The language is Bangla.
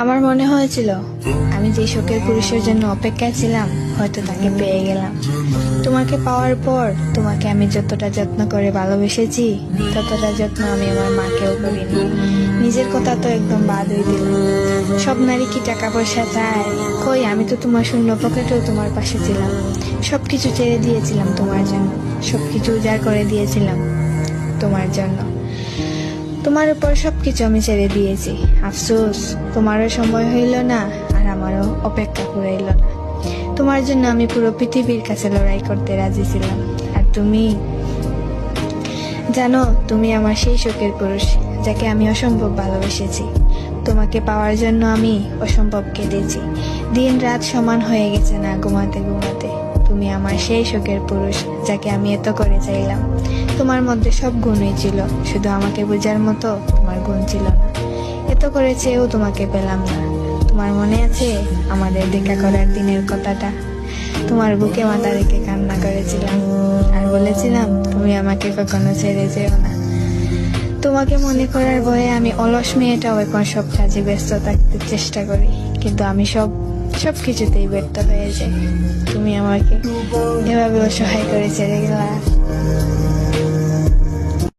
আমার মনে হয়েছিল আমি যে শখের পুরুষের জন্য অপেক্ষায় ছিলাম হয়তো তাকে পেয়ে গেলাম। তোমাকে পাওয়ার পর তোমাকে আমি যতটা যত্ন করে ভালোবেসেছি ততটা যত্ন আমি আমার মাকেও করিনি। নিজের কথা তো একদম বাদ হয়ে দিল। সব নারী কি টাকা পয়সা চায়? কই, আমি তো তোমার শূন্য পকেটেও তোমার পাশে ছিলাম। সবকিছু ছেড়ে দিয়েছিলাম তোমার জন্য, সবকিছু উজাড় করে দিয়েছিলাম তোমার জন্য। তোমার উপর সবকিছু আমি ছেড়ে দিয়েছি। আফসোস, তোমারও সময় হইল না আর আমারও অপেক্ষা ফুরাইল না। তোমার জন্য আমি পুরো পৃথিবীর কাছে লড়াই করতে রাজি ছিলাম। আর তুমি জানো, তুমি আমার সেই শখের পুরুষ যাকে আমি অসম্ভব ভালোবেসেছি। তোমাকে পাওয়ার জন্য আমি অসম্ভব কেঁদেছি। দিন রাত সমান হয়ে গেছে না ঘুমাতে ঘুমাতে। তুমি আমার সেই শখের পুরুষ যাকে আমি এত করে চাইলাম। তোমার মধ্যে সব গুণই ছিল, শুধু আমাকে বোঝার মতো তোমার গুণ ছিল না। এত করে চেয়েও তোমাকে পেলাম না। তোমার মনে আছে আমাদের দেখা করার দিনের কথাটা? তোমার বুকে মাথা রেখে কান্না করেছিলাম আর বলেছিলাম তুমি আমাকে কখনো ছেড়ে যেও না। তোমাকে মনে করার ভয়ে আমি অলস মেয়েটাও এখন সব কাজে ব্যস্ত থাকতে চেষ্টা করি, কিন্তু আমি সবকিছুতেই ব্যর্থ হয়ে যাই। তুমি আমাকে এভাবে অসহায় করে ছেড়ে গেলা।